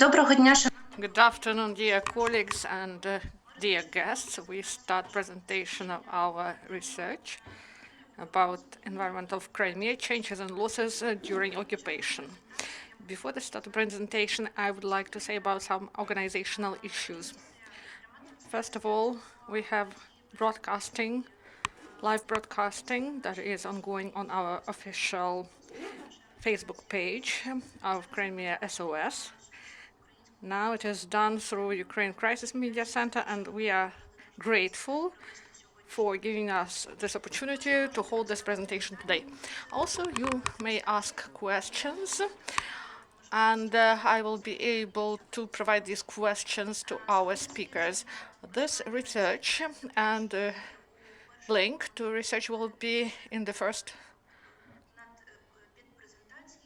Доброго дня, Good afternoon, dear colleagues and dear guests. We start presentation of our research about environment of Crimea, changes and losses during occupation. Before the start of presentation, I would like to say about some organizational issues. First of all, we have broadcasting, live broadcasting that is ongoing on our official Facebook page of CrimeaSOS. Now it is done through Ukraine Crisis Media Center, and we are grateful for giving us this opportunity to hold this presentation today. Also, you may ask questions, and I will be able to provide these questions to our speakers. This research and link to research will be in the first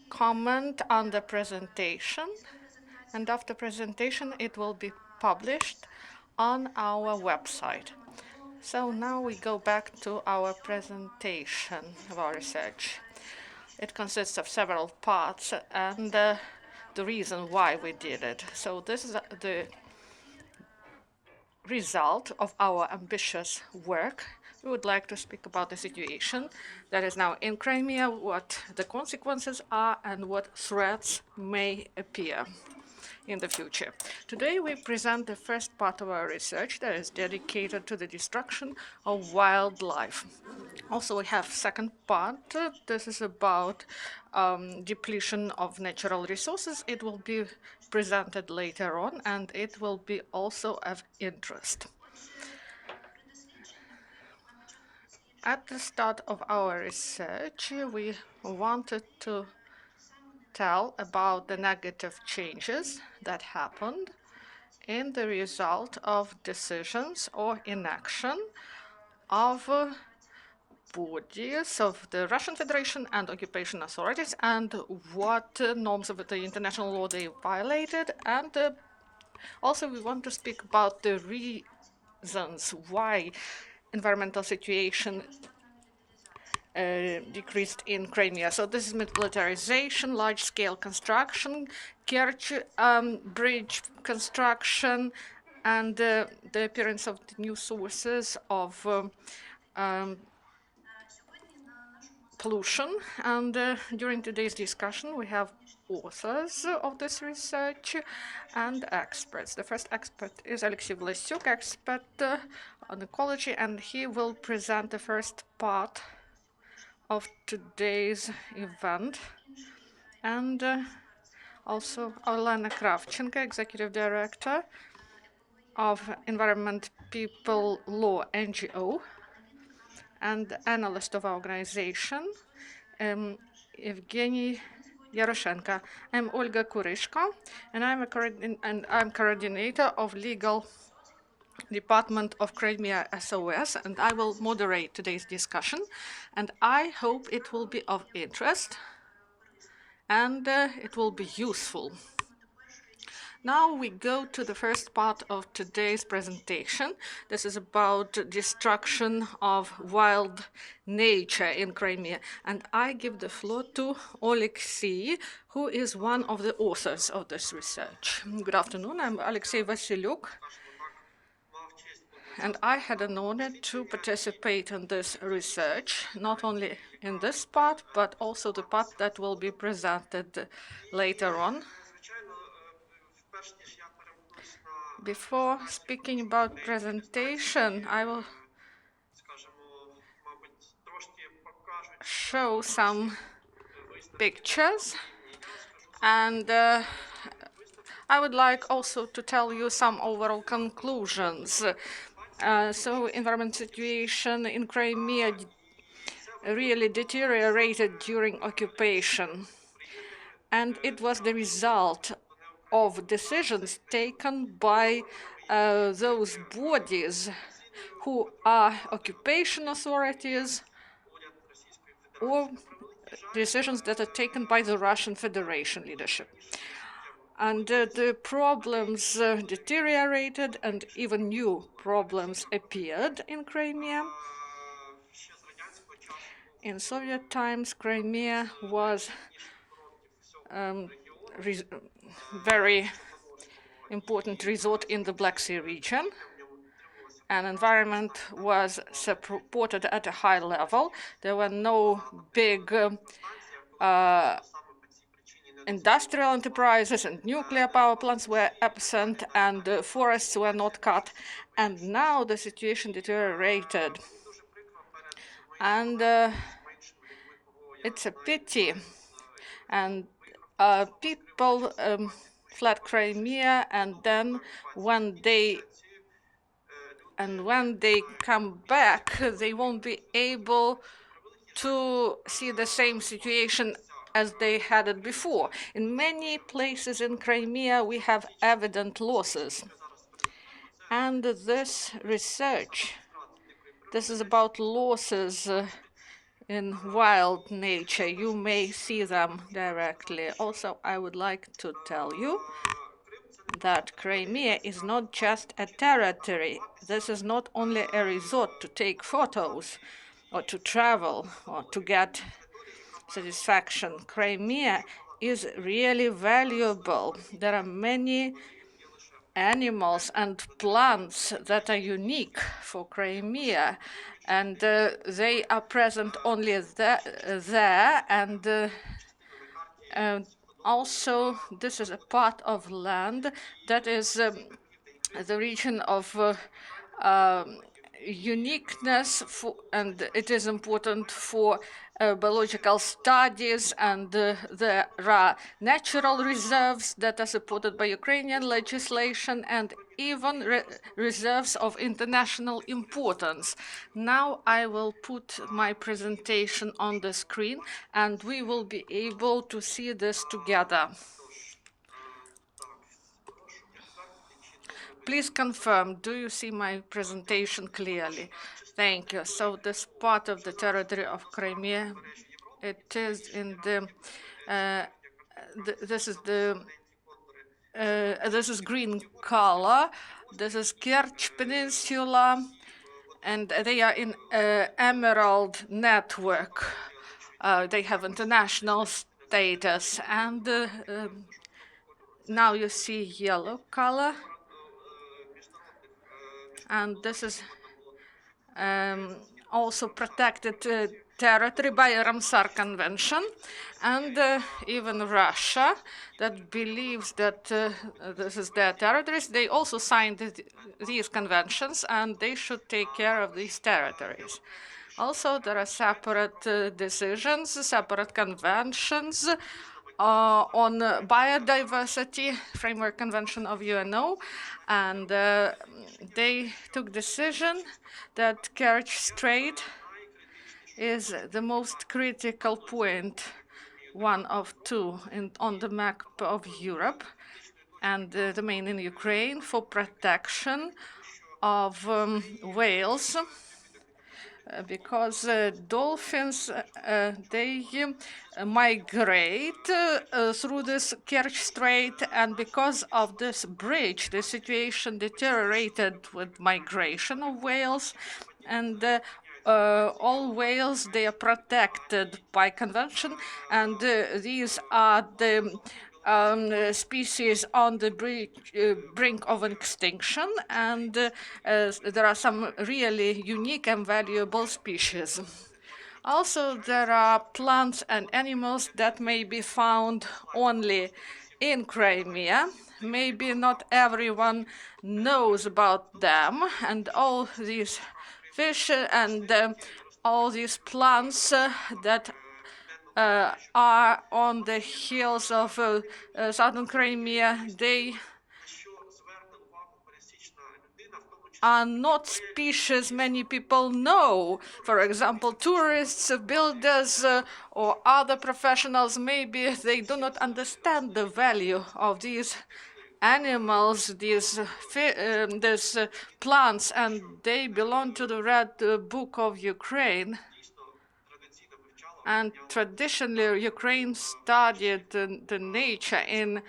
comment on the presentation, and after presentation it will be published on our website. So now we go back to our presentation of our research. It consists of several parts and the reason why we did it. So this is the result of our ambitious work. We would like to speak about the situation that is now in Crimea, what the consequences are, and what threats may appear in the future. Today we present the first part of our research that is dedicated to the destruction of wildlife. Also, we have second part. This is about depletion of natural resources. It will be presented later on, and it will be also of interest. At the start of our research, we wanted to tell about the negative changes that happened in the result of decisions or inaction of bodies of the Russian Federation and occupation authorities, and what norms of the international law they violated. And also we want to speak about the reasons why environmental situation decreased in Crimea. So this is militarization, large-scale construction, Kerch bridge construction, and the appearance of the new sources of pollution. And during today's discussion, we have authors of this research and experts. The first expert is Oleksiy Vasyliuk, expert on ecology, and he will present the first part of today's event. And also Olena Kravchenko, executive director of Environment People Law NGO and analyst of our organization, Yevhen Yaroshenko. I'm Olga Kurishko, and I'm coordinator of legal department of CrimeaSOS, and I will moderate today's discussion, and I hope it will be of interest and it will be useful. Now we go to the first part of today's presentation. This is about destruction of wild nature in Crimea, and I give the floor to Oleksiy, who is one of the authors of this research. Good afternoon, I'm Oleksiy Vasyliuk, and I had an honor to participate in this research, not only in this part, but also the part that will be presented later on. Before speaking about presentation, I will show some pictures, and I would like also to tell you some overall conclusions. So environment situation in Crimea really deteriorated during occupation, and it was the result of decisions taken by those bodies who are occupation authorities or decisions that are taken by the Russian Federation leadership. And the problems deteriorated, and even new problems appeared in Crimea. In Soviet times, Crimea was very important resort in the Black Sea region. And environment was supported at a high level. There were no big industrial enterprises, and nuclear power plants were absent, and forests were not cut. And now the situation deteriorated. And it's a pity. And people fled Crimea, and then when they come back, they won't be able to see the same situation as they had it before. In many places in Crimea, we have evident losses. And this research, this is about losses in wild nature. You may see them directly. Also, I would like to tell you that Crimea is not just a territory. This is not only a resort to take photos or to travel or to get satisfaction. Crimea is really valuable. There are many animals and plants that are unique for Crimea, and they are present only there. And also, this is a part of land that is the region of uniqueness, and it is important for biological studies, and there are natural reserves that are supported by Ukrainian legislation, and even reserves of international importance. Now I will put my presentation on the screen, and we will be able to see this together. Please confirm, do you see my presentation clearly? Thank you. So this part of the territory of Crimea, it is in the, this is green color. This is Kerch Peninsula, and they are in Emerald Network. They have international status, and now you see yellow color. And this is also protected territory by Ramsar Convention, and even Russia, that believes that this is their territories, they also signed these conventions, and they should take care of these territories. Also, there are separate decisions, separate conventions on biodiversity, Framework Convention of UNO, and they took decision that Kerch Strait is the most critical point, one of two on the map of Europe, and the main in Ukraine, for protection of whales, because dolphins, they migrate through this Kerch Strait, and because of this bridge, the situation deteriorated with migration of whales, and all whales, they are protected by convention, and these are the species on the brink of extinction, and there are some really unique and valuable species. Also, there are plants and animals that may be found only in Crimea. Maybe not everyone knows about them, and all these fish and all these plants that are on the hills of southern Crimea, they are not species many people know. For example, tourists, builders, or other professionals, maybe they do not understand the value of these animals, these plants, and they belong to the Red Book of Ukraine. And traditionally, Ukraine studied the nature in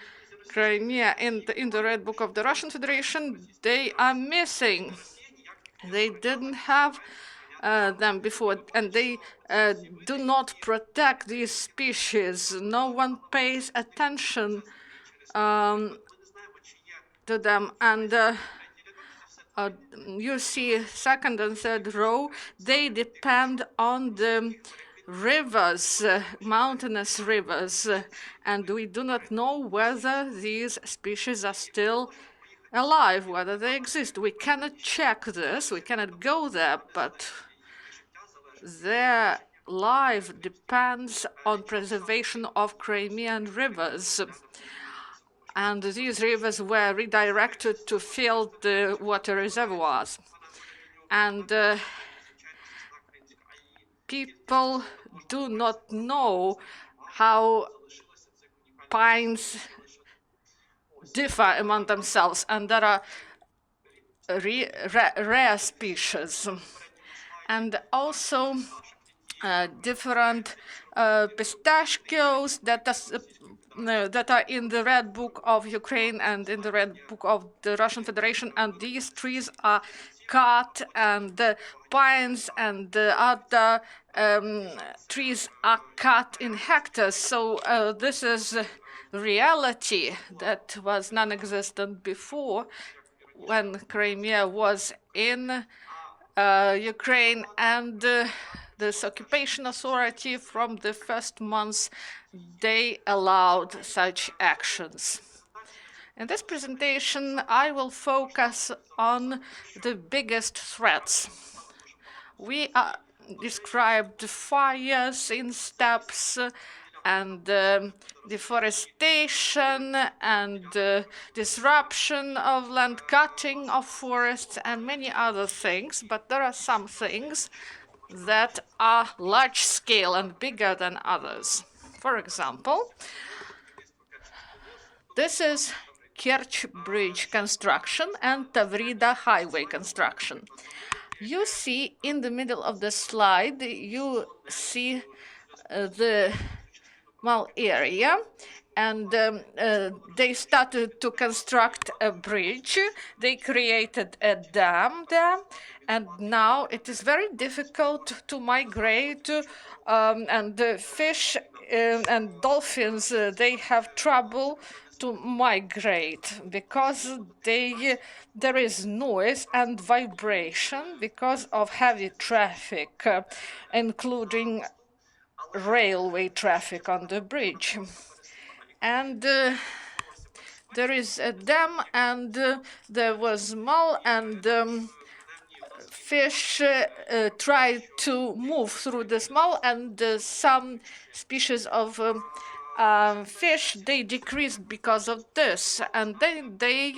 Crimea. In the Red Book of the Russian Federation, they are missing. They didn't have them before, and they do not protect these species. No one pays attention to them. And you see second and third row, they depend on the rivers, mountainous rivers, and we do not know whether these species are still alive, whether they exist. We cannot check this, we cannot go there, but their life depends on preservation of Crimean rivers. And these rivers were redirected to fill the water reservoirs. And people do not know how pines differ among themselves, and there are rare species. And also different pistachios that are in the Red Book of Ukraine and in the Red Book of the Russian Federation, and these trees are cut, and the pines and the other trees are cut in hectares. So this is reality that was non-existent before, when Crimea was in Ukraine, and this occupation authority from the first months, they allowed such actions. In this presentation, I will focus on the biggest threats. We described fires in steppes and deforestation and disruption of land, cutting of forests, and many other things. But there are some things that are large scale and bigger than others. For example, this is Kerch Bridge construction and Tavrida highway construction. You see in the middle of the slide, you see the small area, and they started to construct a bridge. They created a dam there, and now it is very difficult to migrate, and the fish and dolphins, they have trouble to migrate because there is noise and vibration because of heavy traffic, including railway traffic on the bridge. And there is a dam, and there was mole, and fish tried to move through this mole, and some species of fish, they decreased because of this. And then there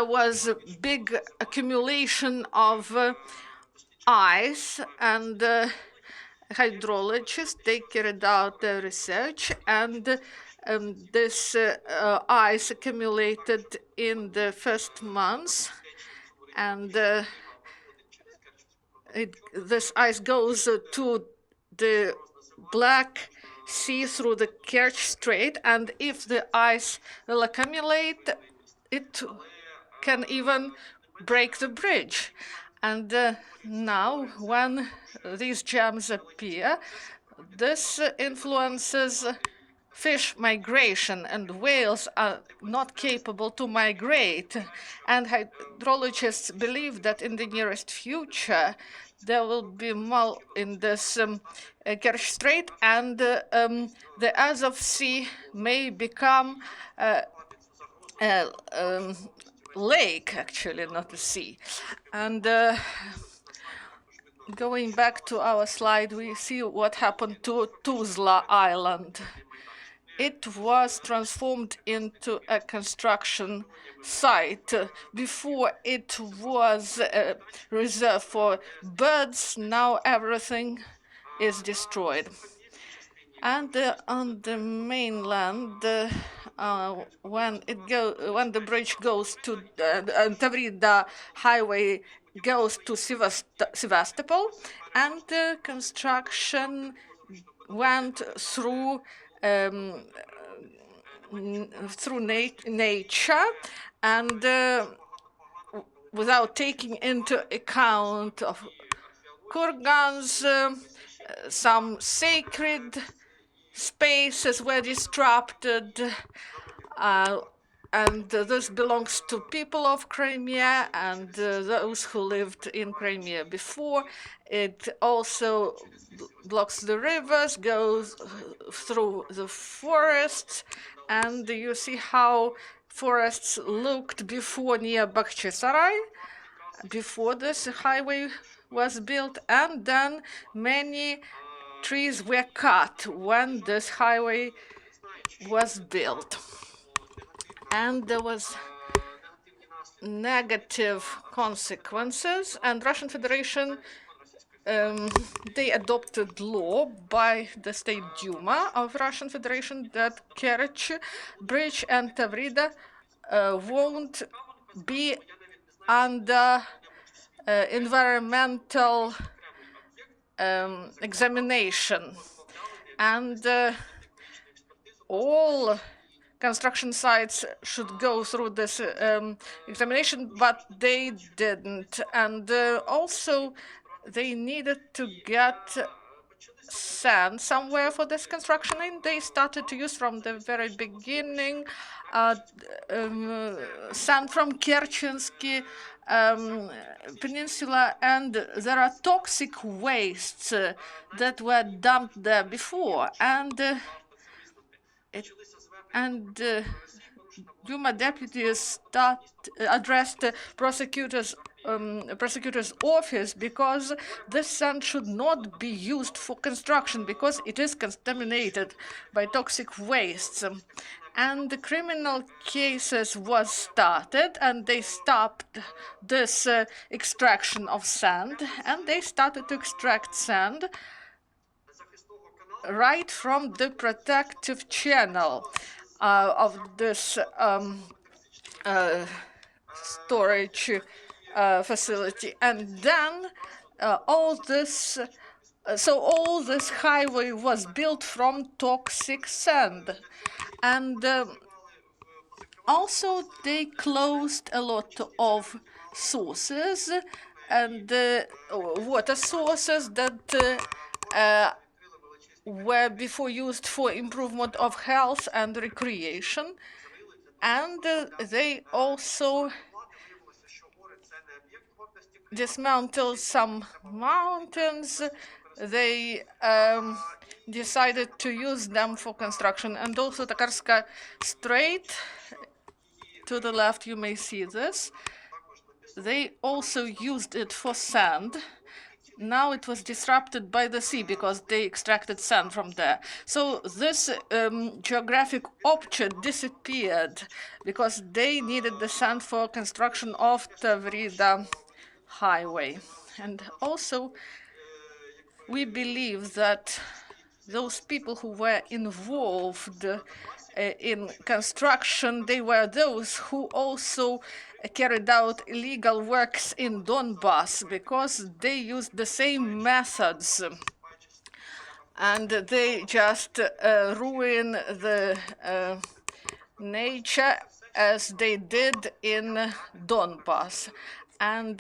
was a big accumulation of ice, and hydrologists, they carried out the research, and this ice accumulated in the first months, and this ice goes to the Black Sea through the Kerch Strait, and if the ice will accumulate, it can even break the bridge. And now, when these jams appear, this influences fish migration, and whales are not capable to migrate. And hydrologists believe that in the nearest future, there will be more in this Kerch Strait, and the Azov Sea may become lake, actually, not a sea. And going back to our slide, we see what happened to Tuzla Island. It was transformed into a construction site. Before it was a reserve for birds, now everything is destroyed. And on the mainland, when the bridge goes to Tavrida highway goes to Sevastopol, and the construction went through nature, and without taking into account of kurgans, some sacred spaces were disrupted, and this belongs to people of Crimea and those who lived in Crimea before. It also blocks the rivers, goes through the forests, and you see how forests looked before near Bakhchisarai, before this highway was built, and then many trees were cut when this highway was built. And there was negative consequences, and Russian Federation they adopted law by the State Duma of Russian Federation that Kerch Bridge and Tavrida won't be under environmental examination, and all construction sites should go through this examination, but they didn't. And also, they needed to get sand somewhere for this construction, and they started to use from the very beginning sand from Kerchensky Peninsula, and there are toxic wastes that were dumped there before, and Duma deputies addressed the prosecutor's office because this sand should not be used for construction because it is contaminated by toxic wastes. And the criminal cases was started, and they stopped this extraction of sand, and they started to extract sand right from the protective channel of this storage facility. And then all this highway was built from toxic sand. And also they closed a lot of sources and water sources that were before used for improvement of health and recreation, and they also dismantled some mountains. They decided to use them for construction, and also Takarska Strait, to the left you may see this. They also used it for sand. Now it was disrupted by the sea because they extracted sand from there. So this geographic object disappeared because they needed the sand for construction of Tavrida highway. And also we believe that those people who were involved in construction, they were those who also carried out illegal works in Donbass because they used the same methods, and they just ruin the nature as they did in Donbass. And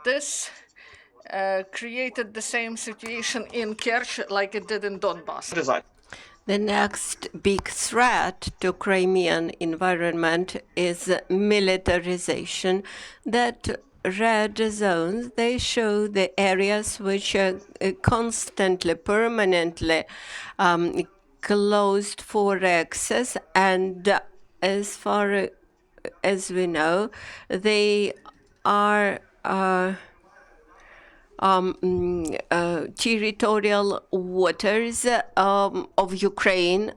this created the same situation in Kerch like it did in Donbass. The next big threat to Crimean environment is militarization. That red zones, they show the areas which are constantly, permanently closed for access, and as far as we know, they are territorial waters of Ukraine,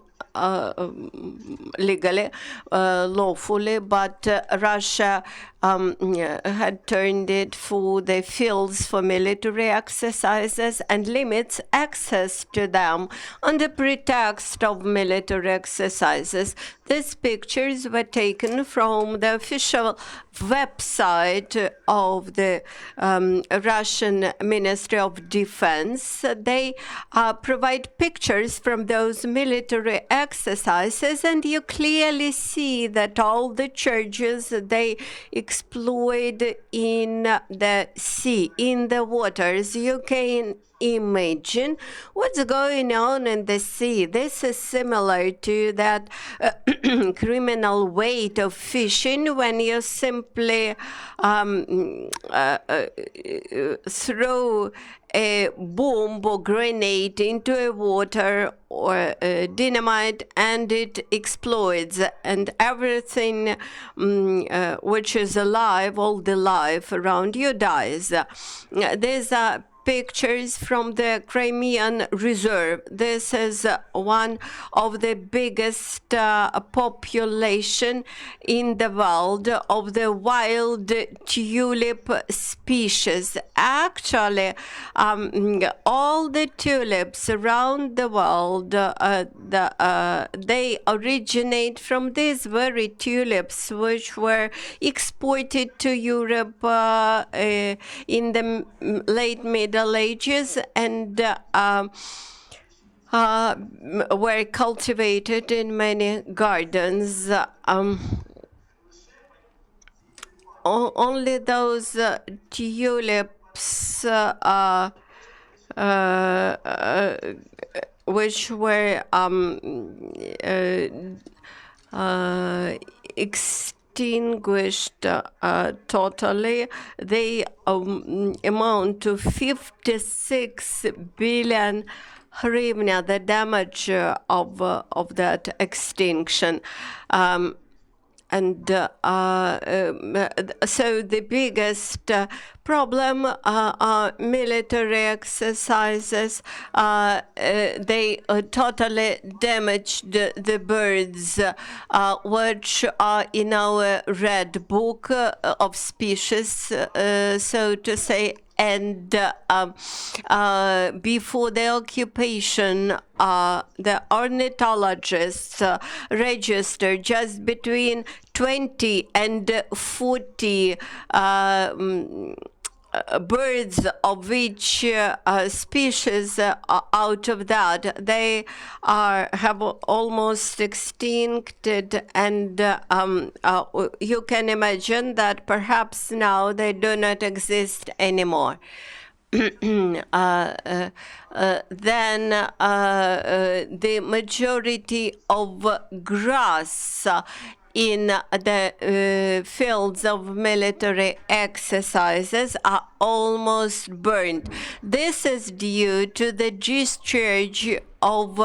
legally, lawfully, but Russia had turned it for the fields for military exercises and limits access to them under pretext of military exercises. These pictures were taken from the official website of the Russian Ministry of Defense. They provide pictures from those military exercises, and you clearly see that all the churches, they explode in the sea, in the waters. You can imagine what's going on in the sea. This is similar to that criminal way of fishing, when you simply throw a bomb or grenade into a water or dynamite, and it explodes, and everything which is alive, all the life around you dies. These are pictures from the Crimean Reserve. This is one of the biggest population in the world of the wild tulip species. Actually, all the tulips around the world, they originate from these very tulips, which were exported to Europe in the late Middle Ages, and were cultivated in many gardens. Only those tulips which were extinguished totally, they amount to 56 billion hryvnia, the damage of that extinction. And so the biggest problem are military exercises. They totally damaged the birds, which are in our red book of species, so to say. And before the occupation, the ornithologists registered just between 20 and 40 birds, of which species out of that they have almost extincted, and you can imagine that perhaps now they do not exist anymore. Then the majority of grass in the fields of military exercises are almost burned. This is due to the discharge of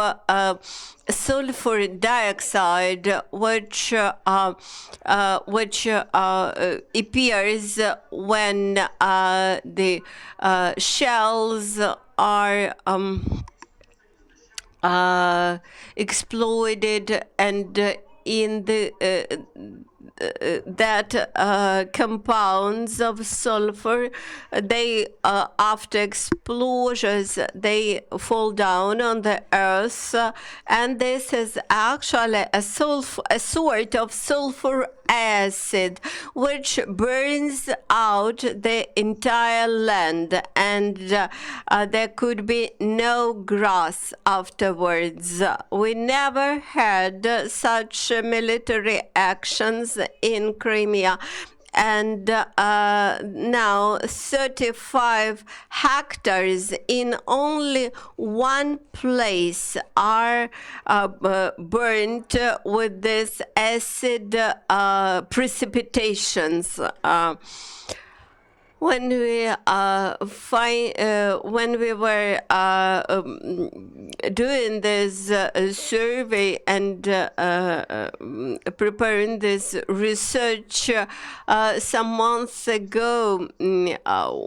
sulfur dioxide, which appears when the shells are exploded, and in the that compounds of sulfur, they after explosions, they fall down on the earth, and this is actually a sort of sulfur acid which burns out the entire land, and there could be no grass afterwards. We never had such military actions in Crimea. And now 35 hectares in only one place are burnt with this acid precipitations. When we were doing this survey and preparing this research some months ago,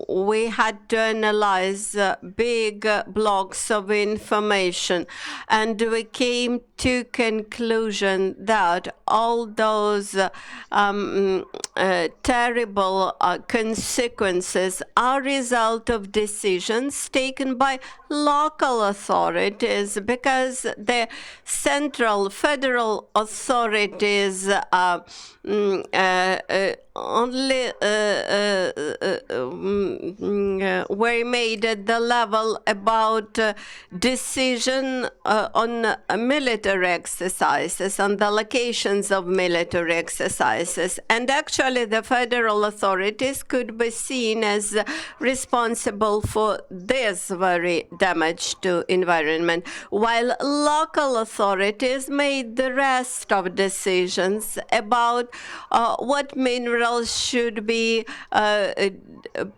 we had to analyze big blocks of information, and we came to conclusion that all those terrible consequences are result of decisions taken by local authorities, because the central federal authorities only were made at the level about decision on military exercises, on the locations of military exercises. And actually, the federal authorities could be seen as responsible for this very damage to environment, while local authorities made the rest of decisions about what minerals should be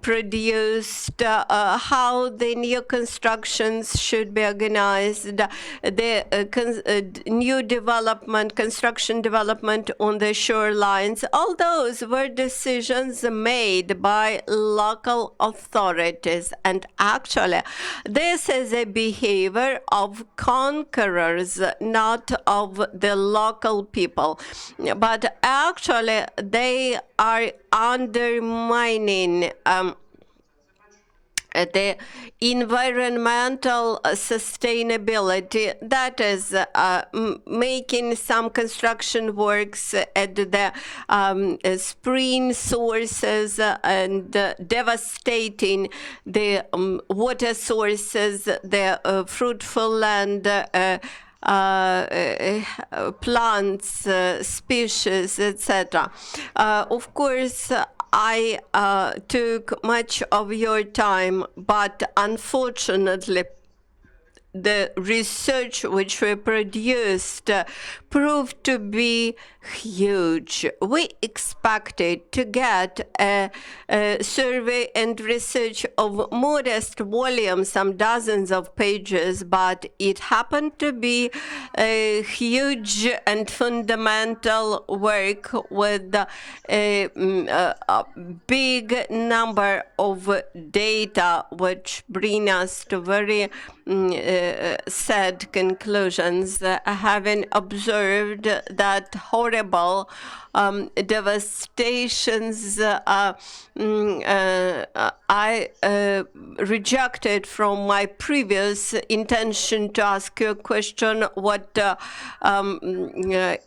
produced, how the new constructions should be organized, the new development, construction development on the shorelines. All those were decisions made by local authorities. And actually, this is a behavior of conquerors, not of the local people. But actually, they are undermining the environmental sustainability, that is making some construction works at the spring sources and devastating the water sources, the fruitful land, plants, species, etc. Of course, I took much of your time, but unfortunately, the research which we produced proved to be huge. We expected to get a survey and research of modest volume, some dozens of pages, but it happened to be a huge and fundamental work with a big number of data, which bring us to very sad conclusions, having observed that horrible devastations. I rejected from my previous intention to ask you a question what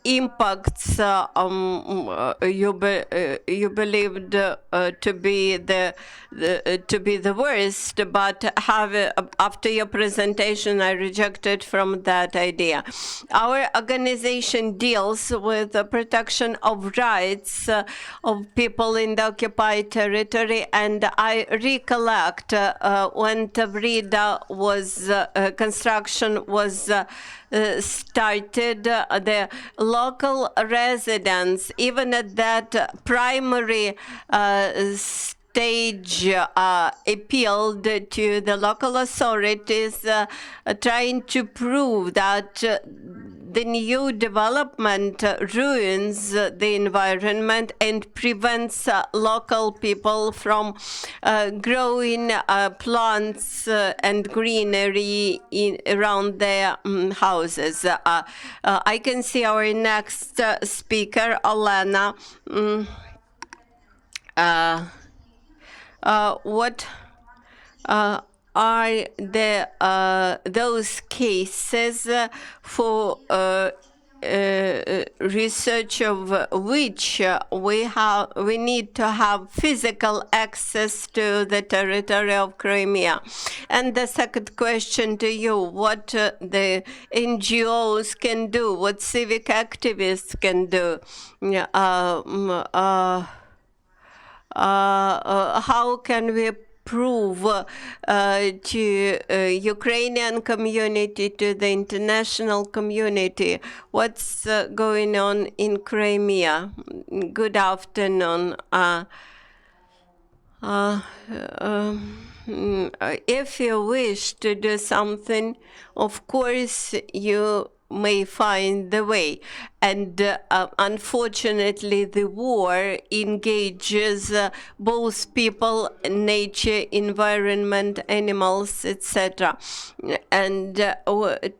impacts you believed to be the worst, but after your presentation I rejected from that idea. Our organization deals with the protection of rights of people in the occupied territory, and I recollect when Tavrida was construction was started, the local residents, even at that primary stage, appealed to the local authorities, trying to prove that the new development ruins the environment and prevents local people from growing plants and greenery around their houses. I can see our next speaker, Olena. What are those cases for research of which we need to have physical access to the territory of Crimea? And the second question to you, what the NGOs can do, what civic activists can do, how can we prove to Ukrainian community, to the international community, what's going on in Crimea? Good afternoon. If you wish to do something, of course you may find the way. And unfortunately, the war engages both people, nature, environment, animals, etc. And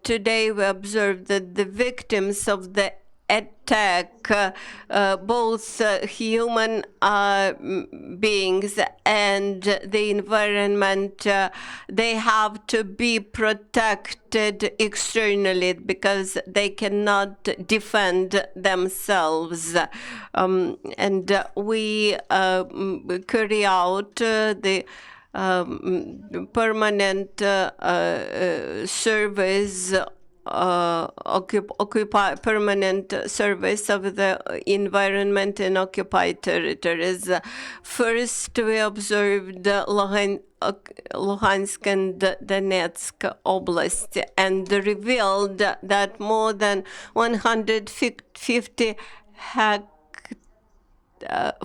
today we observe that the victims of the attack both human beings and the environment. They have to be protected externally because they cannot defend themselves. And we carry out the permanent service, permanent service of the environment in occupied territories. First, we observed Luhansk and Donetsk Oblast and revealed that more than 150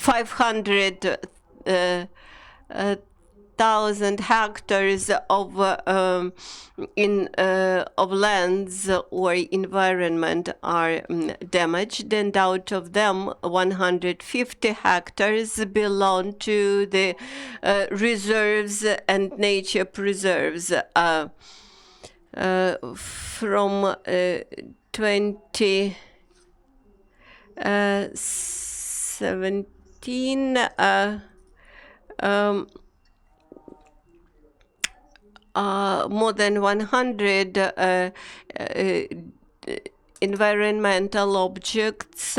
500,000 hectares of lands or environment are damaged, and out of them 150 hectares belong to the reserves and nature preserves. From 2017, more than 100 environmental objects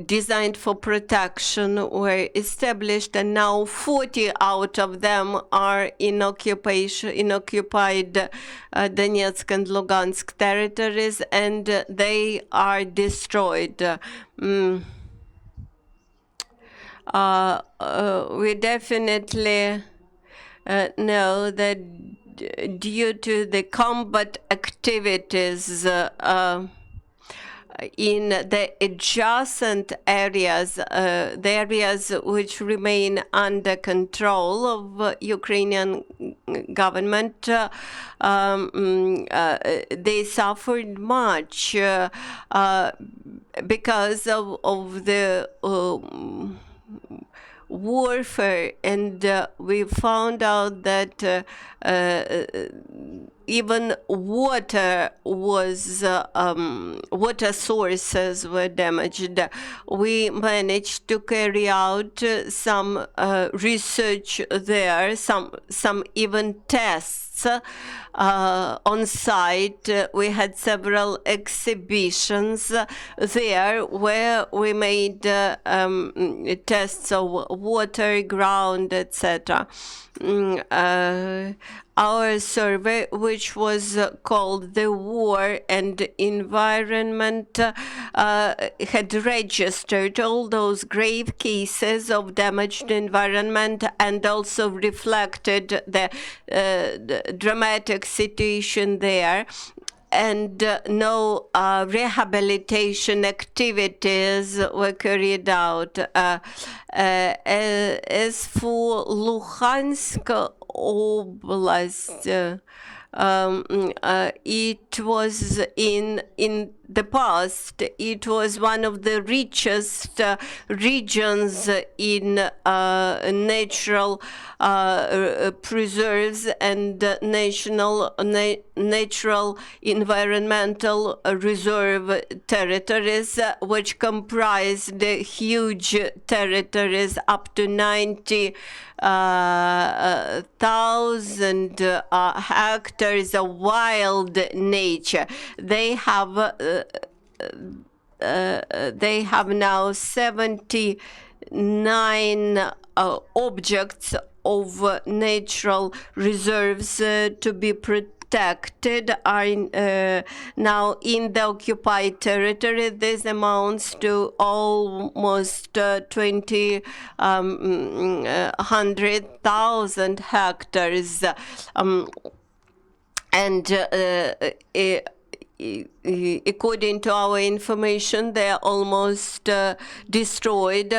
designed for protection were established, and now 40 out of them are in occupied Donetsk and Luhansk territories, and they are destroyed. We definitely know that due to the combat activities in the adjacent areas, the areas which remain under control of Ukrainian government, they suffered much because of the warfare, and we found out that even water sources were damaged. We managed to carry out some research there, some even tests on site. We had several exhibitions there where we made tests of water, ground, etc. Our survey, which was called the War and Environment, had registered all those grave cases of damaged environment and also reflected the dramatic situation there. And no rehabilitation activities were carried out. As for Luhansk Oblast, it was in the past, it was one of the richest regions in natural preserves and natural environmental reserve territories, which comprised huge territories up to 90,000 hectares of wild nature. They have now 79 objects of natural reserves to be protected are now in the occupied territory. This amounts to almost 100,000 hectares. According to our information, they are almost destroyed.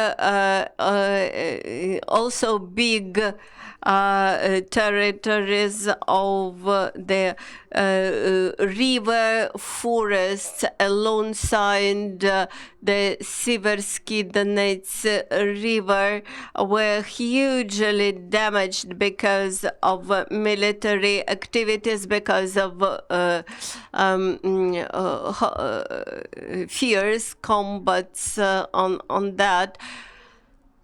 Also big territories of the river forests alongside the Siversky Donets River were hugely damaged because of military activities, because of fierce combats on that.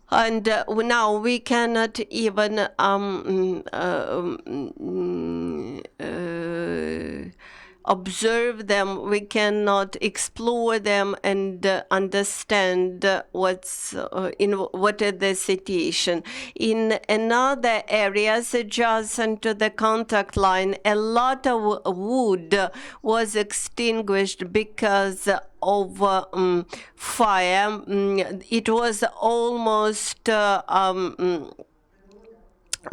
And now we cannot even observe them, we cannot explore them and understand what is the situation. In another areas adjacent to the contact line, a lot of wood was extinguished because of fire. It was almost a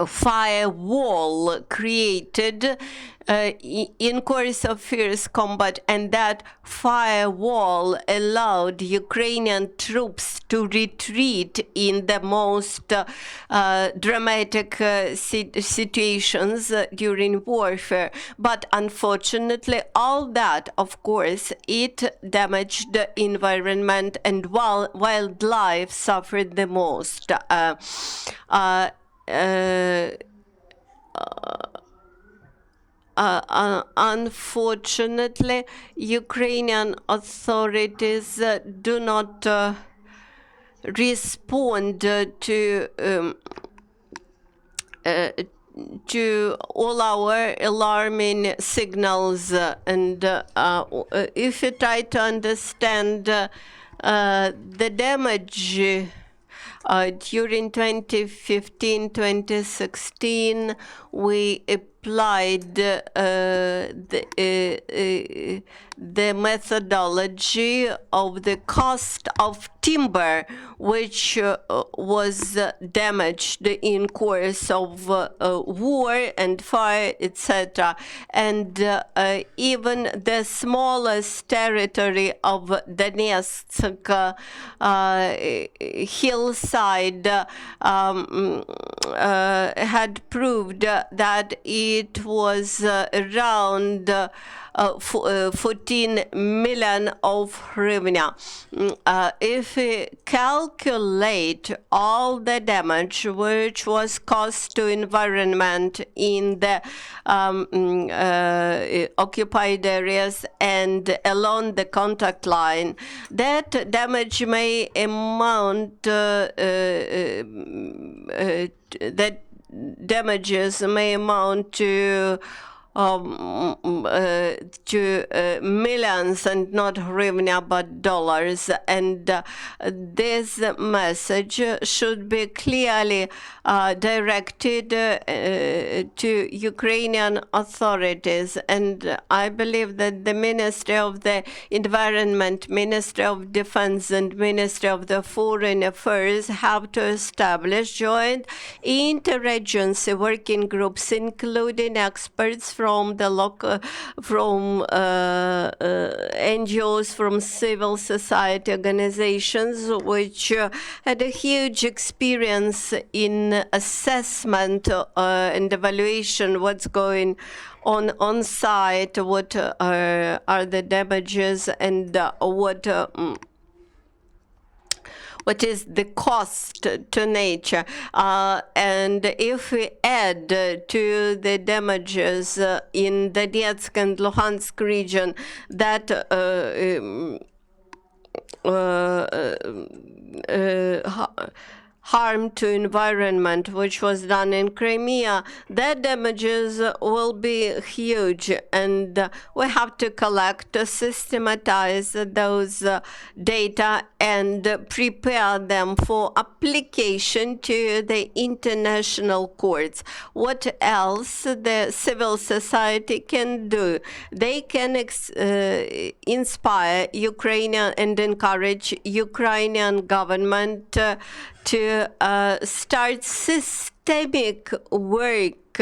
firewall created in course of fierce combat, and that firewall allowed Ukrainian troops to retreat in the most dramatic situations during warfare. But unfortunately, all that, of course, it damaged the environment, and wildlife suffered the most. Unfortunately, Ukrainian authorities do not respond to all our alarming signals, and if you try to understand the damage during 2015-2016, we applied the methodology of the cost of timber, which was damaged in course of war and fire, etc. And even the smallest territory of Donetsk hillside had proved that it was around 14 million of hryvnia. If we calculate all the damage which was caused to environment in the occupied areas and along the contact line, that damage may amount that damages may amount to millions, and not hryvnia but dollars. And this message should be clearly directed to Ukrainian authorities. And I believe that the Ministry of the Environment, Ministry of Defense, and Ministry of the Foreign Affairs have to establish joint interagency working groups, including experts from the local, from NGOs, from civil society organizations, which had a huge experience in assessment and evaluation what's going on site, what are the damages, and what is the cost to nature. And if we add to the damages in the Donetsk and Luhansk region that harm to environment which was done in Crimea, the damages will be huge, and we have to collect, systematize those data and prepare them for application to the international courts. What else the civil society can do? They can inspire Ukrainian and encourage Ukrainian government to start systemic work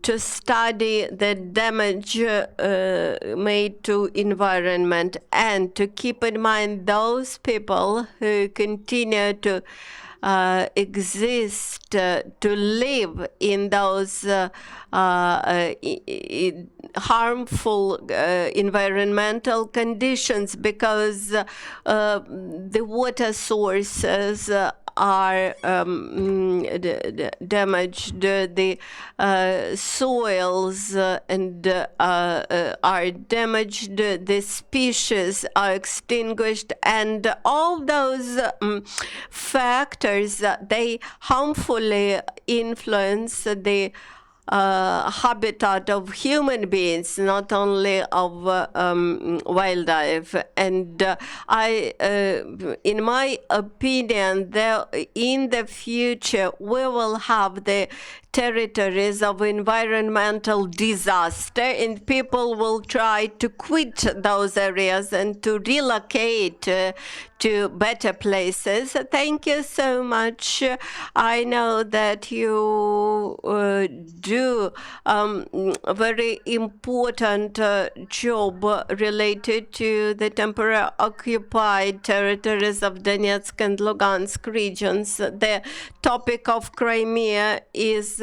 to study the damage made to environment, and to keep in mind those people who continue to exist, to live in those harmful environmental conditions, because the water sources are damaged, the soils and are damaged, the species are extinguished, and all those factors, they harmfully influence the habitat of human beings, not only of wildlife. And in my opinion, in the future, we will have the territories of environmental disaster, and people will try to quit those areas and to relocate to better places. Thank you so much. I know that you do a very important job related to the temporary occupied territories of Donetsk and Luhansk regions. The topic of Crimea is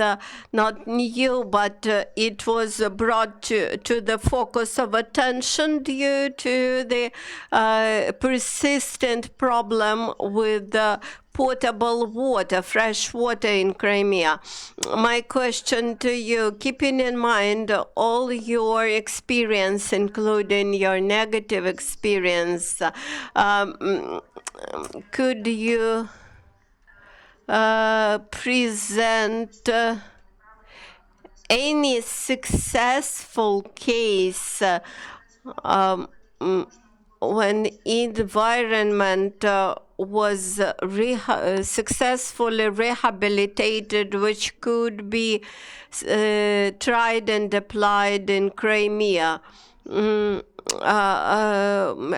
not new, but it was brought to the focus of attention due to the persistent problem with potable water, fresh water in Crimea. My question to you, keeping in mind all your experience, including your negative experience, could you present any successful case when environment was successfully rehabilitated, which could be tried and applied in Crimea?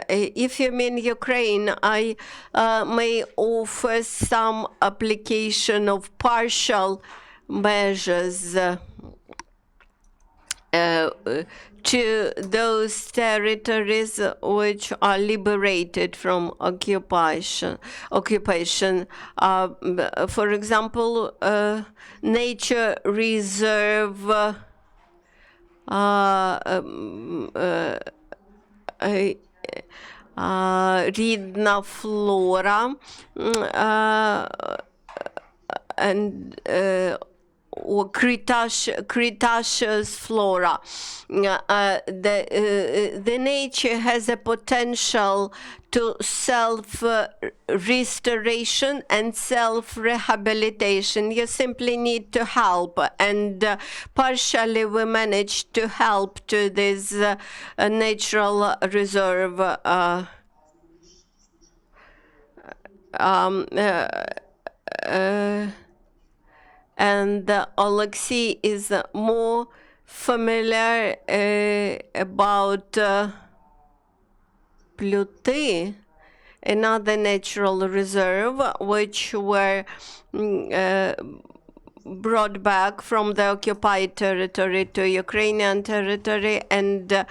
If you mean Ukraine, I may offer some application of partial measures to those territories which are liberated from occupation. For example, nature reserve, Ridna flora, and or Cretaceous flora. The nature has a potential to self-restoration and self-rehabilitation. You simply need to help, and partially we managed to help to this natural reserve. And Oleksiy is more familiar about Pluty, another natural reserve, which were brought back from the occupied territory to Ukrainian territory, and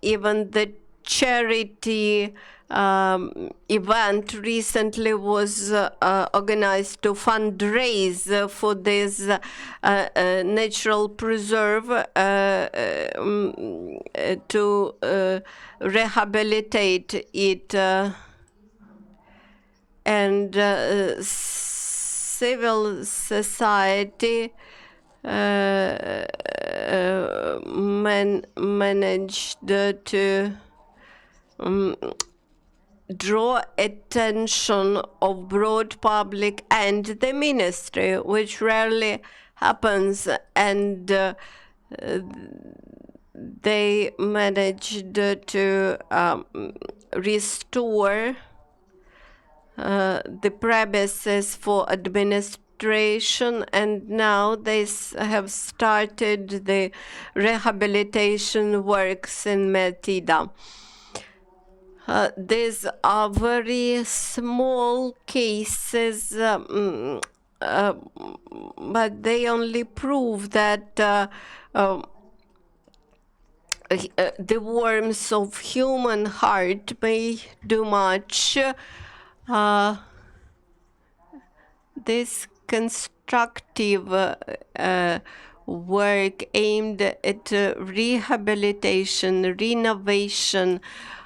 even the charity event recently was organized to fundraise for this natural preserve to rehabilitate it, and civil society managed to draw attention of broad public and the ministry, which rarely happens, and they managed to restore the premises for administration, and now they have started the rehabilitation works in Metida. These are very small cases, but they only prove that the warmth of human heart may do much. This constructive work aimed at rehabilitation, renovation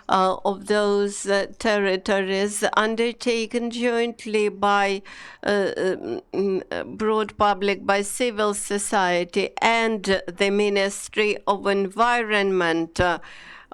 of those territories undertaken jointly by broad public, by civil society and the Ministry of Environment,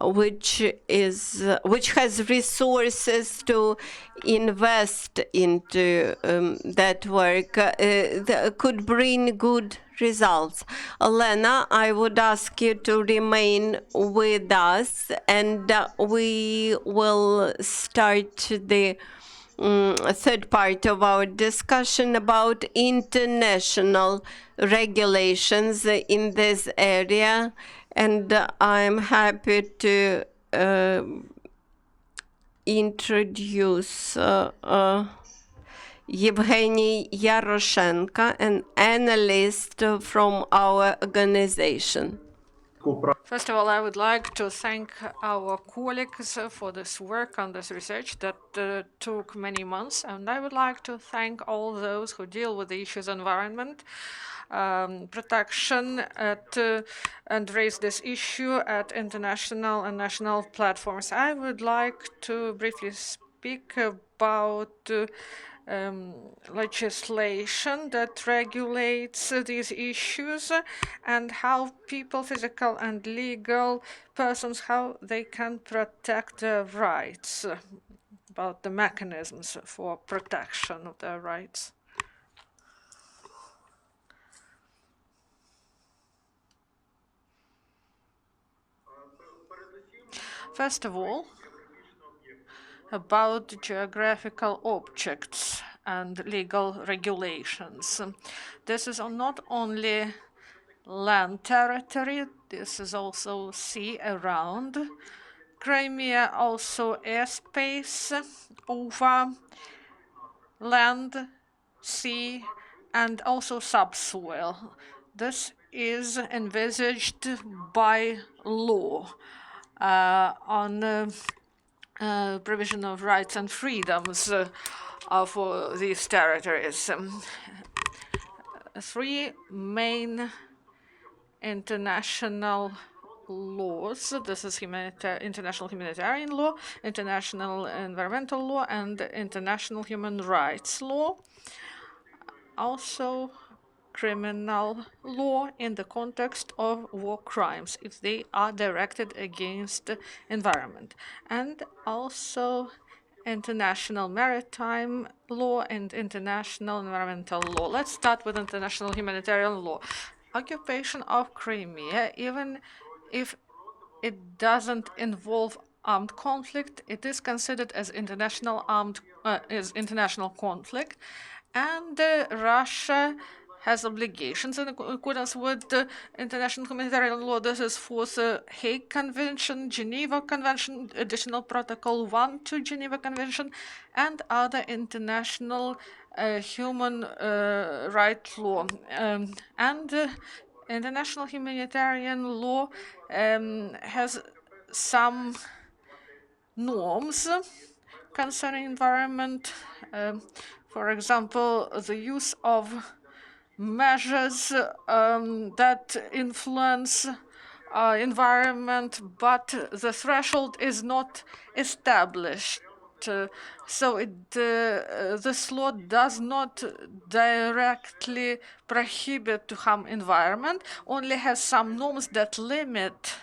which has resources to invest into that work, that could bring good results. Olena, I would ask you to remain with us, and we will start the third part of our discussion about international regulations in this area. And I'm happy to introduce Yevhen Yaroshenko, an analyst from our organization. First of all, I would like to thank our colleagues for this work on this research that took many months, and I would like to thank all those who deal with the issues of environment protection and raise this issue at international and national platforms. I would like to briefly speak about legislation that regulates these issues and how people, physical and legal persons, how they can protect their rights, about the mechanisms for protection of their rights. First of all, about geographical objects and legal regulations. This is not only land territory, this is also sea around Crimea, also airspace over land, sea, and also subsoil. This is envisaged by law on provision of rights and freedoms for these territories. Three main international laws. This is international humanitarian law, international environmental law, and international human rights law. Also, criminal law in the context of war crimes if they are directed against the environment, and also international maritime law and international environmental law. Let's start with international humanitarian law. Occupation of Crimea, even if it doesn't involve armed conflict, it is considered as international conflict, and Russia has obligations in accordance with the international humanitarian law. This is fourth Hague Convention, Geneva Convention, additional Protocol 1 to Geneva Convention, and other international human rights law. International humanitarian law has some norms concerning environment. For example, the use of measures that influence environment, but the threshold is not established. So this law does not directly prohibit to harm environment, only has some norms that limit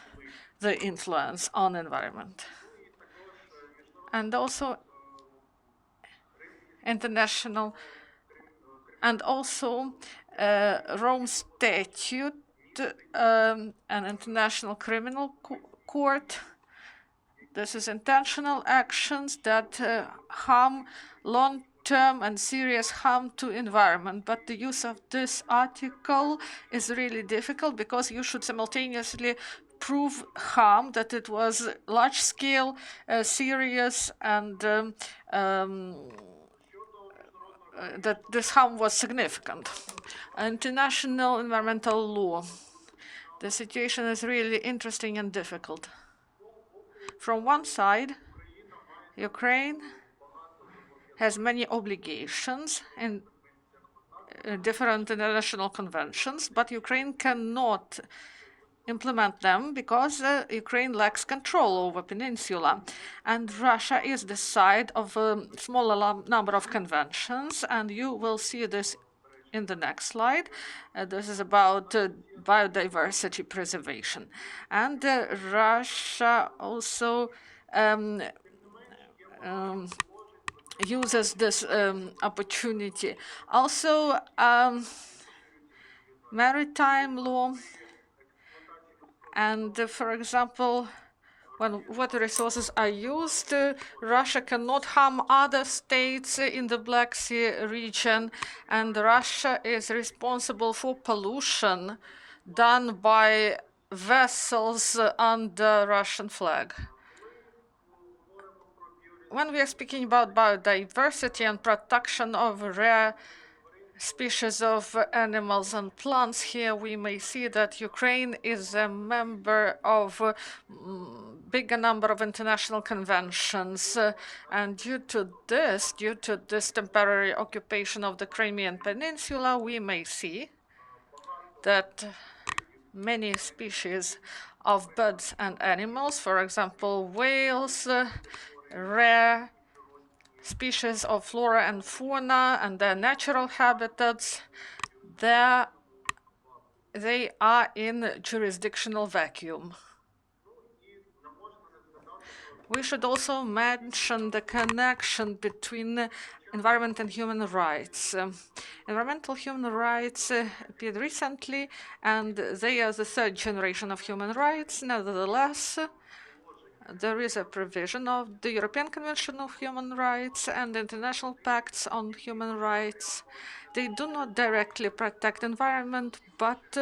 the influence on environment. And also international, and also Rome Statute, an international criminal court. This is intentional actions that harm long-term and serious harm to environment. But the use of this article is really difficult because you should simultaneously prove harm, that it was large-scale, serious, and that this harm was significant. International environmental law. The situation is really interesting and difficult. From one side, Ukraine has many obligations in different international conventions, but Ukraine cannot implement them because Ukraine lacks control over peninsula, and Russia is the site of a smaller number of conventions, and you will see this in the next slide. This is about biodiversity preservation, and Russia also uses this opportunity. Also, maritime law, and for example, when water resources are used, Russia cannot harm other states in the Black Sea region, and Russia is responsible for pollution done by vessels under Russian flag. When we are speaking about biodiversity and protection of rare species of animals and plants, here we may see that Ukraine is a member of a bigger number of international conventions. And due to this temporary occupation of the Crimean Peninsula, we may see that many species of birds and animals, for example, whales, rare species of flora and fauna and their natural habitats, they are in jurisdictional vacuum. We should also mention the connection between environment and human rights. Environmental human rights appeared recently, and they are the third generation of human rights. Nevertheless, there is a provision of the European Convention of Human Rights and international pacts on human rights. They do not directly protect environment, but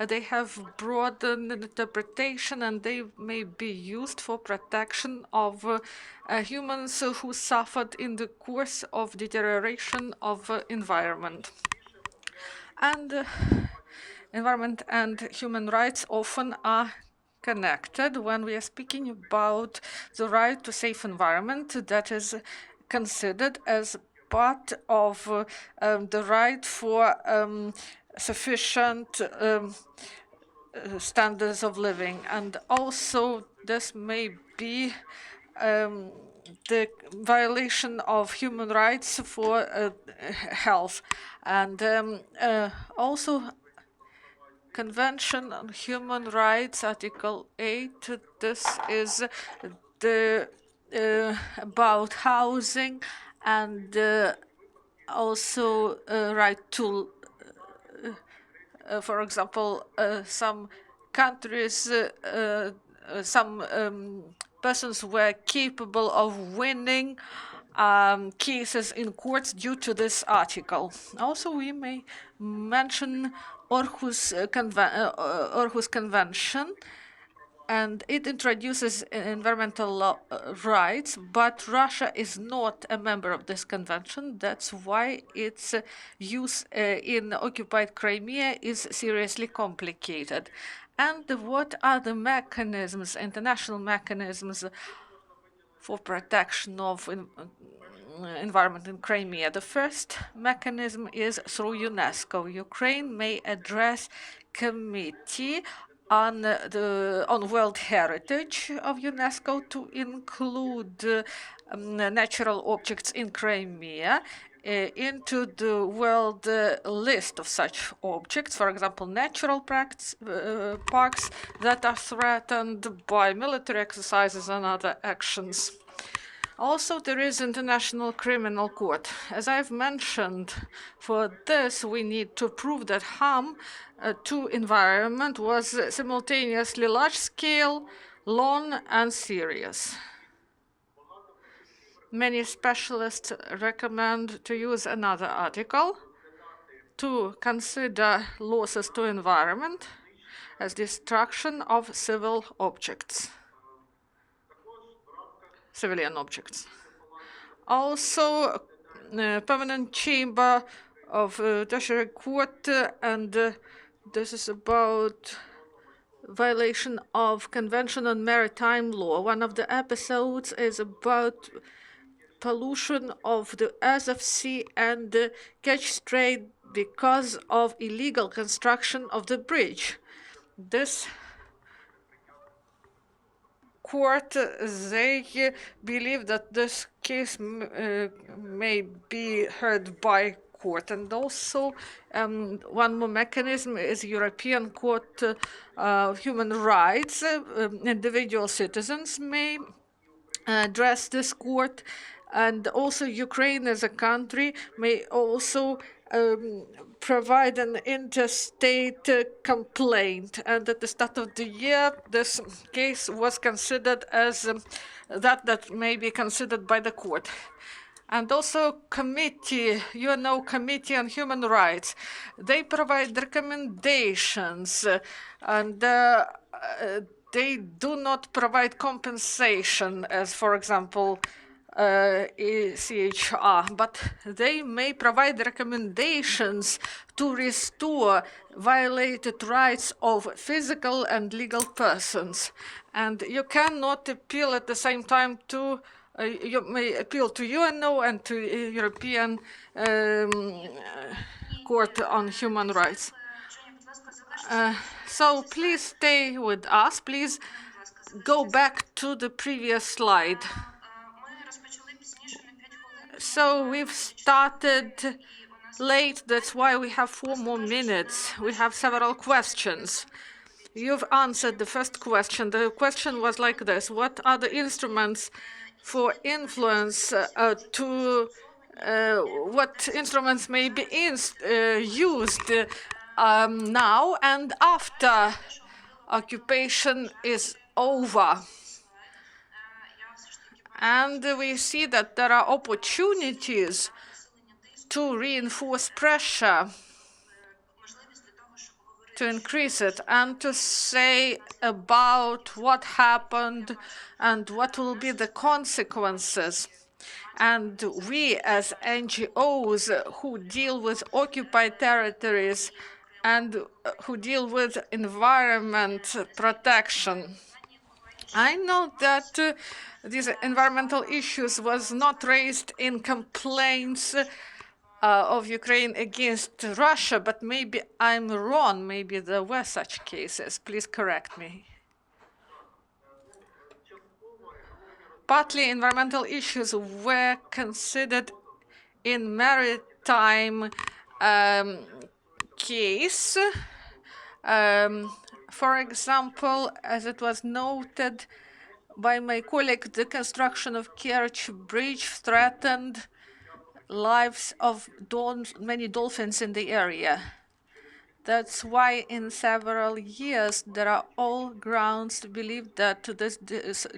they have broad interpretation, and they may be used for protection of humans who suffered in the course of deterioration of environment. And environment and human rights often are connected when we are speaking about the right to safe environment that is considered as part of the right for sufficient standards of living. And also this may be the violation of human rights for health. And also Convention on Human Rights, Article 8, this is the about housing and also right to, for example, some countries, some persons were capable of winning cases in courts due to this article. Also, we may mention Aarhus Convention, and it introduces environmental rights, but Russia is not a member of this convention. That's why its use in occupied Crimea is seriously complicated. And what are the mechanisms, international mechanisms for protection of environment in Crimea? The first mechanism is through UNESCO. Ukraine may address committee on World Heritage of UNESCO to include natural objects in Crimea into the world list of such objects, for example, natural parks that are threatened by military exercises and other actions. Also, there is International Criminal Court. As I've mentioned, for this we need to prove that harm to environment was simultaneously large-scale, long, and serious. Many specialists recommend to use another article to consider losses to environment as destruction of civilian objects. Also, permanent chamber of tertiary court, and this is about violation of Convention on Maritime Law. One of the episodes is about pollution of the Azov Sea and the Kerch Strait because of illegal construction of the bridge. This court, they believe that this case may be heard by court. And also, one more mechanism is European Court of Human Rights. Individual citizens may address this court, and also Ukraine as a country may also provide an interstate complaint. And at the start of the year, this case was considered as that may be considered by the court. And also committee, UNO Committee on Human Rights, they provide recommendations, and they do not provide compensation as, for example, ECHR, but they may provide recommendations to restore violated rights of physical and legal persons. And you cannot appeal at the same time to you may appeal to UNO and to European Court on Human Rights. So please stay with us. Please go back to the previous slide. So we've started late. That's why we have 4 more minutes. We have several questions. You've answered the first question. The question was like this: what are the instruments for influence what instruments may be used now and after occupation is over? And we see that there are opportunities to reinforce pressure, to increase it, and to say about what happened and what will be the consequences. And we as NGOs who deal with occupied territories and who deal with environment protection, I know that these environmental issues was not raised in complaints of Ukraine against Russia, but maybe I'm wrong. Maybe there were such cases. Please correct me. Partly environmental issues were considered in maritime case. For example, as it was noted by my colleague, the construction of Kerch Bridge threatened lives of many dolphins in the area. That's why in several years there are all grounds to believe that this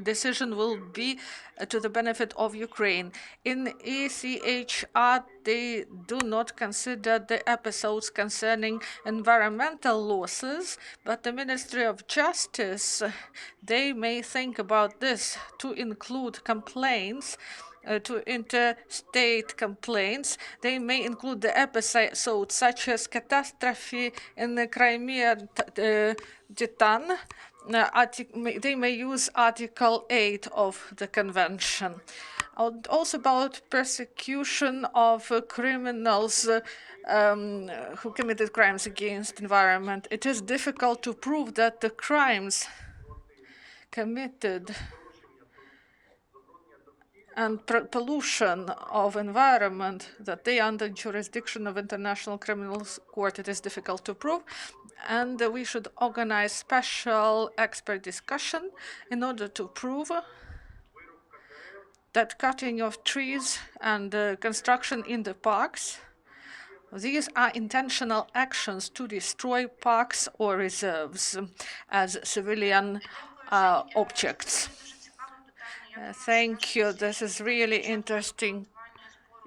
decision will be to the benefit of Ukraine. In ECHR, they do not consider the episodes concerning environmental losses, but the Ministry of Justice, they may think about this to include complaints to interstate complaints. They may include the episodes such as catastrophe in the Crimea Titan. They may use Article 8 of the Convention. Also about persecution of criminals who committed crimes against the environment. It is difficult to prove that the crimes committed and pollution of environment, that they are under jurisdiction of International Criminal Court. It is difficult to prove, and we should organize special expert discussion in order to prove that cutting of trees and construction in the parks, these are intentional actions to destroy parks or reserves as civilian objects. Thank you. This is really interesting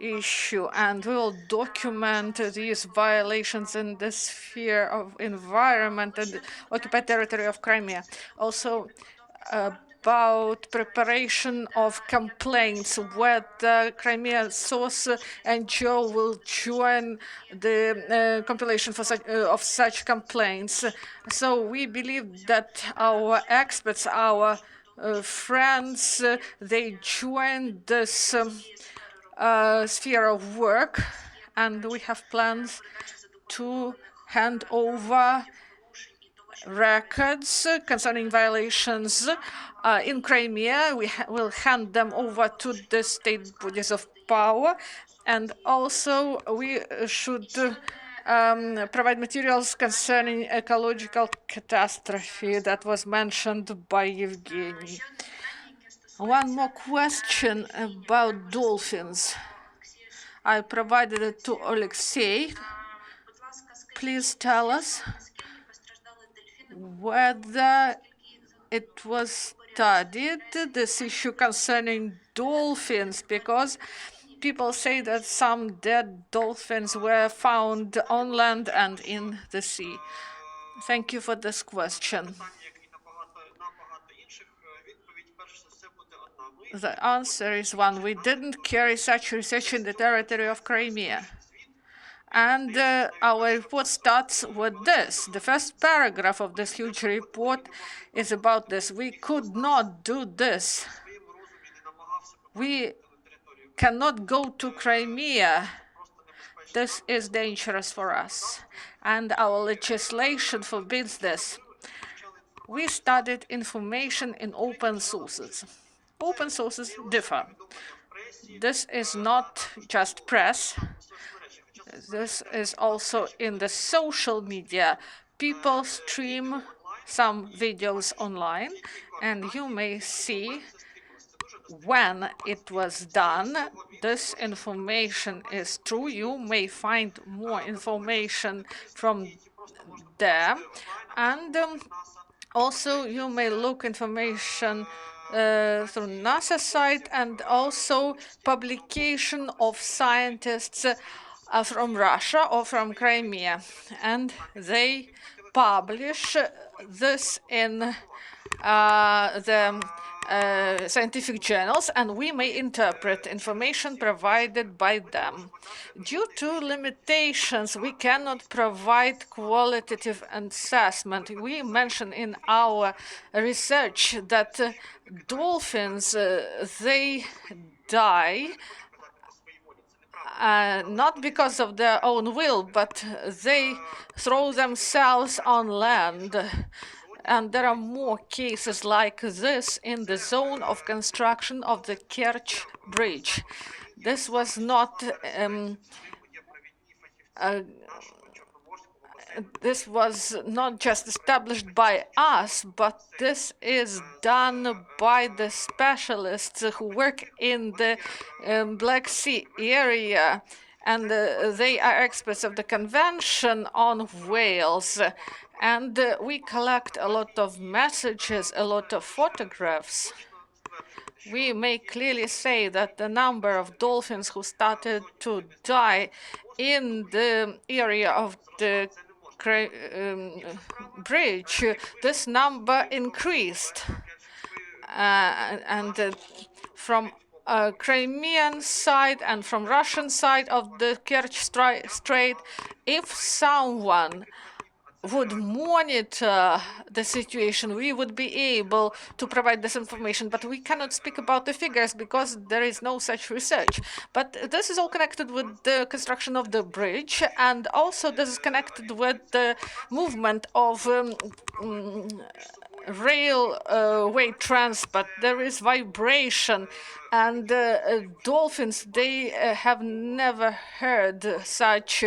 issue, and we will document these violations in the sphere of environment and occupied territory of Crimea. Also, about preparation of complaints, whether CrimeaSOS NGO will join the compilation for of such complaints. So we believe that our experts, our friends, they join this sphere of work, and we have plans to hand over records concerning violations in Crimea. We will hand them over to the state bodies of power. And also, we should provide materials concerning ecological catastrophe that was mentioned by Yevgeny. One more question about dolphins. I provided it to Oleksiy. Please tell us whether it was studied, this issue concerning dolphins, because people say that some dead dolphins were found on land and in the sea. Thank you for this question. The answer is one. We didn't carry such research in the territory of Crimea. And our report starts with this. The first paragraph of this huge report is about this. We could not do this. We cannot go to Crimea. This is dangerous for us. And our legislation forbids this. We studied information in open sources. Open sources differ. This is not just press. This is also in the social media. People stream some videos online, and you may see when it was done. This information is true. You may find more information from there. And also, you may look information through NASA site and also publication of scientists from Russia or from Crimea. And they publish this in the scientific journals, and we may interpret information provided by them. Due to limitations, we cannot provide qualitative assessment. We mention in our research that dolphins, they die not because of their own will, but they throw themselves on land. And there are more cases like this in the zone of construction of the Kerch Bridge. This was not this was not just established by us, but this is done by the specialists who work in the Black Sea area. And they are experts of the Convention on Whales. And we collect a lot of messages, a lot of photographs. We may clearly say that the number of dolphins who started to die in the area of the bridge, this number increased. And from Crimean side and from Russian side of the Kerch Strait, if someone would monitor the situation, we would be able to provide this information. But we cannot speak about the figures because there is no such research. But this is all connected with the construction of the bridge, and also this is connected with the movement of railway transport. There is vibration, and dolphins, they have never heard such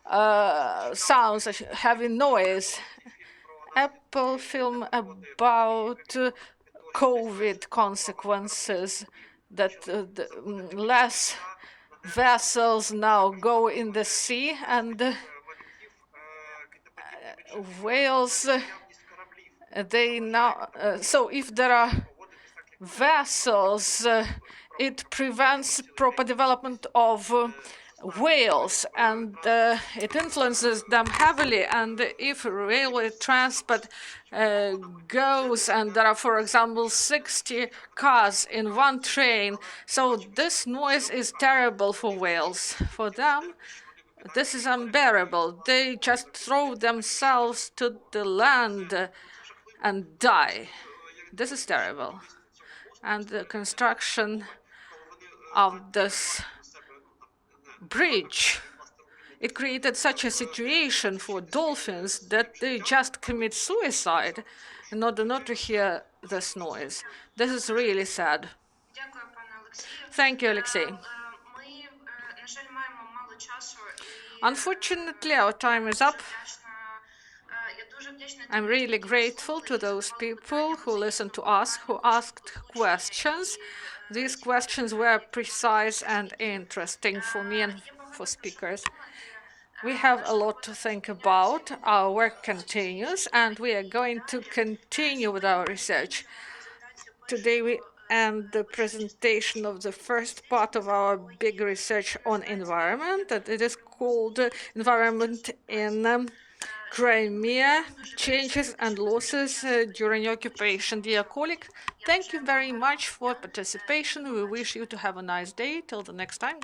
sounds, heavy noise. Apple film about COVID consequences, that less vessels now go in the sea, and whales, they now, so if there are vessels, it prevents proper development of whales, and it influences them heavily. And if railway transport goes, and there are, for example, 60 cars in one train, so this noise is terrible for whales. For them, this is unbearable. They just throw themselves to the land and die. This is terrible. And the construction of this bridge it created such a situation for dolphins that they just commit suicide in order not to hear this noise. This is really sad. Thank you, Oleksiy. Unfortunately, our time is up. I'm really grateful to those people who listened to us, who asked questions. These questions were precise and interesting for me and for speakers. We have a lot to think about. Our work continues, and we are going to continue with our research. Today we end the presentation of the first part of our big research on environment, and it is called Environment in Crimea, Changes and Losses During Occupation. Dear colleague, thank you very much for participation. We wish you to have a nice day. Till the next time.